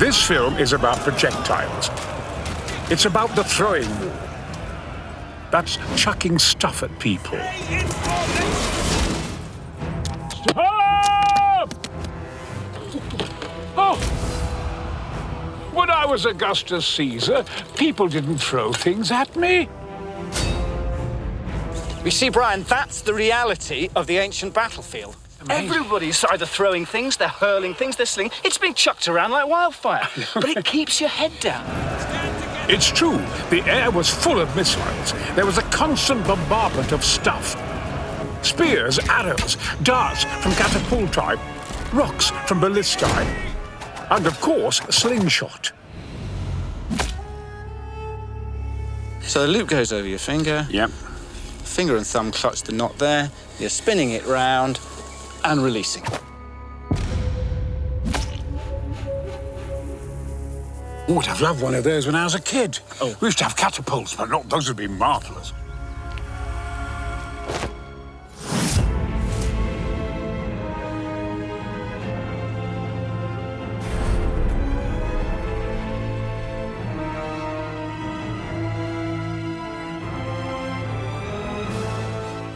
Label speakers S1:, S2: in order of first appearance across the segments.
S1: This film is about projectiles. It's about the throwing war. That's chucking stuff at people. Stop! Oh! When I was Augustus Caesar, people didn't throw things at me.
S2: You see, Brian, that's the reality of the ancient battlefield.
S1: Amazing.
S2: Everybody's either throwing things, they're hurling things, they're slinging. It's being chucked around like wildfire. But it keeps your head down.
S1: It's true, the air was full of missiles. There was a constant bombardment of stuff. Spears, arrows, darts from catapulti, rocks from ballistae, and of course, a slingshot.
S2: So the loop goes over your finger.
S1: Yep.
S2: Finger and thumb clutch the knot there. You're spinning it round and releasing.
S1: Oh, I'd have loved one of those when I was a kid. Oh. We used to have catapults, but not those would be marvellous.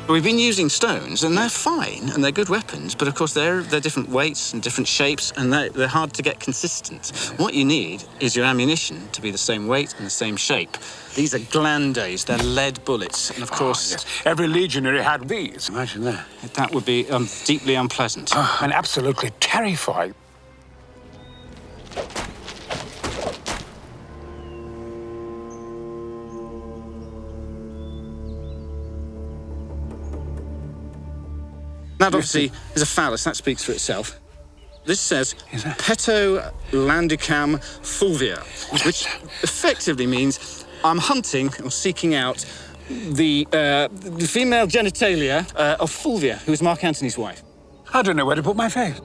S2: We've been using stones, and they're fine, and they're good weapons, but of course they're different weights and different shapes, and they're hard to get consistent. What you need is your ammunition to be the same weight and the same shape. These are glandes, they're lead bullets, and of course...
S1: Yes. Every legionary had these. Imagine that.
S2: That would be deeply unpleasant.
S1: And absolutely terrifying.
S2: That obviously is a phallus, that speaks for itself. This says Peto Landicam fulvia, which effectively means I'm hunting or seeking out the female genitalia of Fulvia, who is Mark Antony's wife.
S1: I don't know where to put my face.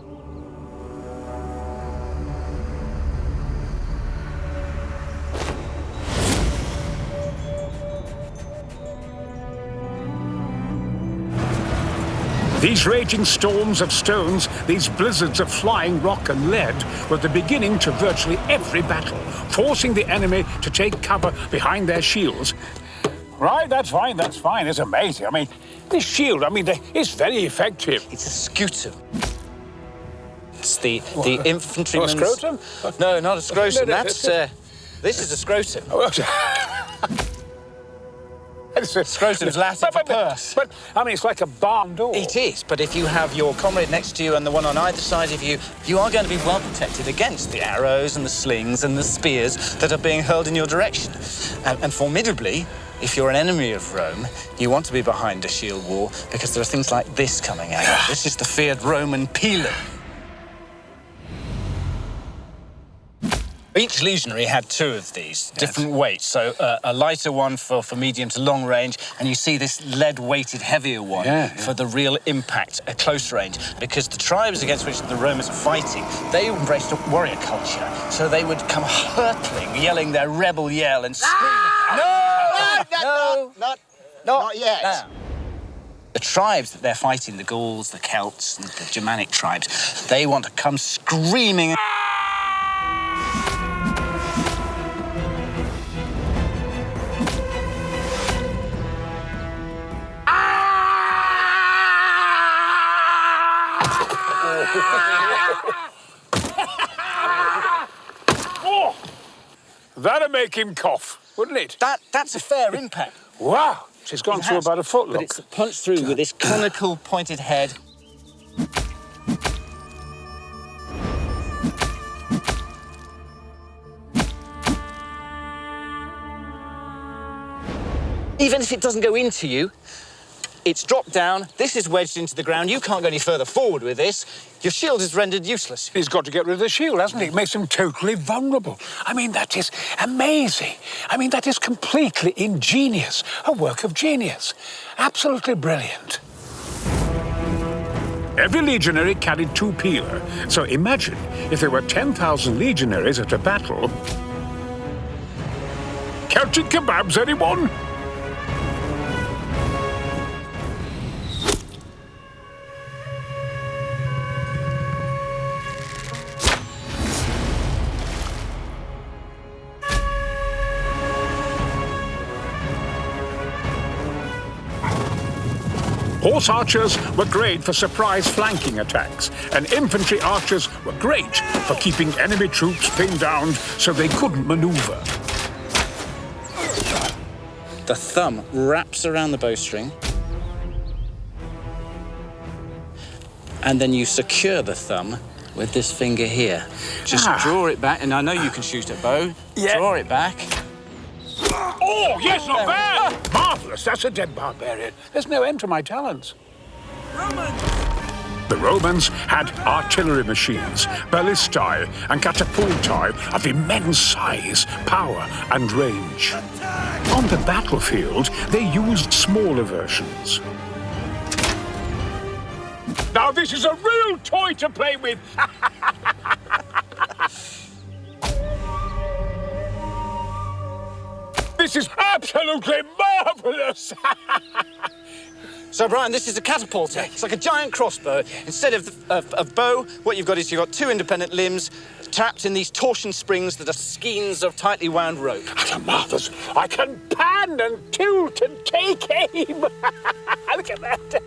S1: These raging storms of stones, these blizzards of flying rock and lead, were the beginning to virtually every battle, forcing the enemy to take cover behind their shields. Right, that's fine, it's amazing. I mean, this shield, it's very effective.
S2: It's a scutum. It's the infantryman's...
S1: A scrotum?
S2: No, not a scrotum.
S1: No,
S2: That's, this is a scrotum. Scrotum's Latin for purse.
S1: But, it's like a barn door.
S2: It is, but if you have your comrade next to you and the one on either side of you, you are going to be well protected against the arrows and the slings and the spears that are being hurled in your direction. And formidably, if you're an enemy of Rome, you want to be behind a shield wall because there are things like this coming at you. This is the feared Roman PILUM. Each legionary had two of these, different weights. So a lighter one for medium to long range, and you see this lead-weighted heavier one for the real impact at close range. Because the tribes against which the Romans are fighting, they embraced a warrior culture. So they would come hurtling, yelling their rebel yell and screaming.
S3: Not yet.
S2: Now, the tribes that they're fighting, the Gauls, the Celts, and the Germanic tribes, they want to come screaming.
S1: Oh, that'd make him cough, wouldn't it?
S2: That's a fair impact.
S1: Wow, she's gone through about a foot, look.
S2: But it's punched through with this conical pointed head. Even if it doesn't go into you, it's dropped down, this is wedged into the ground, you can't go any further forward with this, your shield is rendered useless.
S1: He's got to get rid of the shield, hasn't he? It makes him totally vulnerable. That is amazing. That is completely ingenious. A work of genius. Absolutely brilliant. Every legionary carried two pila. So imagine if there were 10,000 legionaries at a battle. Celtic kebabs, anyone? Horse archers were great for surprise flanking attacks, and infantry archers were great for keeping enemy troops pinned down so they couldn't maneuver.
S2: The thumb wraps around the bowstring, and then you secure the thumb with this finger here. Just draw it back, and I know you can shoot a bow. Yeah. Draw it back.
S1: Oh, yes, not bad! Marvellous, that's a dead barbarian. There's no end to my talents. The Romans had artillery machines, ballistae and catapultae of immense size, power and range. On the battlefield, they used smaller versions. Now this is a real toy to play with! This is absolutely marvellous!
S2: So, Brian, this is a catapult. It's like a giant crossbow. Instead of bow, what you've got is you've got two independent limbs trapped in these torsion springs that are skeins of tightly wound rope.
S1: That's marvellous. I can pan and tilt and take aim. Look at that.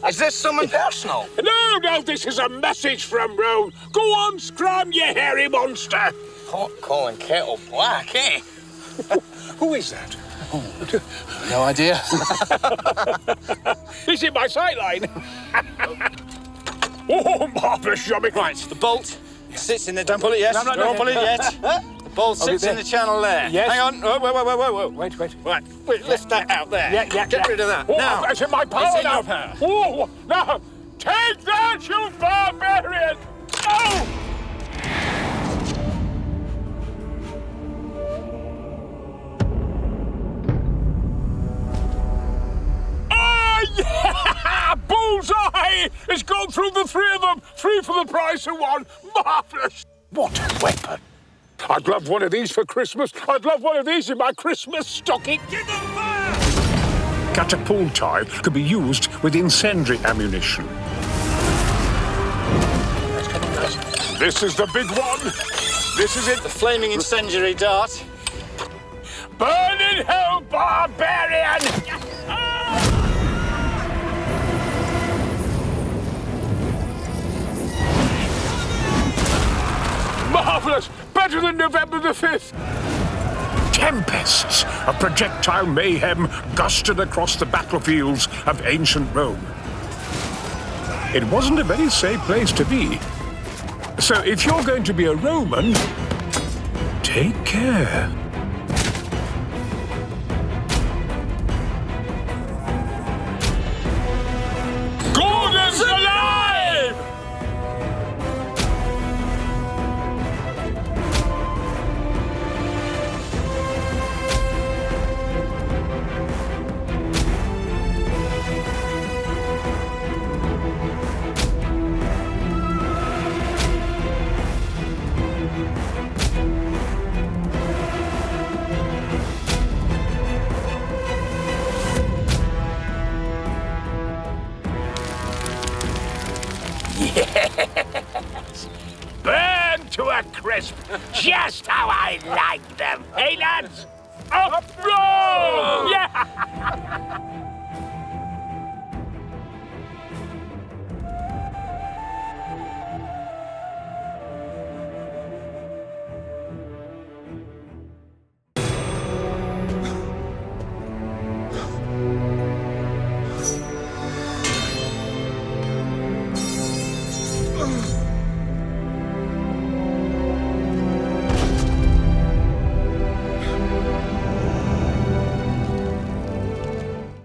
S2: Is this something personal?
S1: No, this is a message from Rome. Go on, scram, you hairy monster.
S3: Pot calling kettle black, eh?
S1: Who is that?
S2: No idea.
S1: He's in my sightline. Oh, marvellous, yummy.
S2: Right, the bolt sits in there. Don't pull it yet.
S1: No,
S2: Don't pull it yet. The bolt sits in the channel there.
S1: Yes.
S2: Hang on. Oh, whoa.
S1: Wait.
S2: Right, lift that out there.
S1: Yeah.
S2: Get rid of that.
S1: Oh,
S2: now.
S1: it's in my power
S2: It's in
S1: now.
S2: your power.
S1: Oh, now, take that, you barbarian! Oh! Yeah! Bullseye! It's gone through the three of them. 3 for the price of 1. Marvellous! What a weapon! I'd love one of these for Christmas. I'd love one of these in my Christmas stocking. Give them fire! Catapultae could be used with incendiary ammunition. This is the big one. This is it.
S2: The flaming incendiary dart.
S1: Burn in hell, barbarian! Marvellous! Better than November the 5th! Tempests of projectile mayhem gusted across the battlefields of ancient Rome. It wasn't a very safe place to be. So if you're going to be a Roman, take care. Gordon's alive! Yes! Burn to a crisp, just how I like them. Hey, lads! Up Rome! Yeah!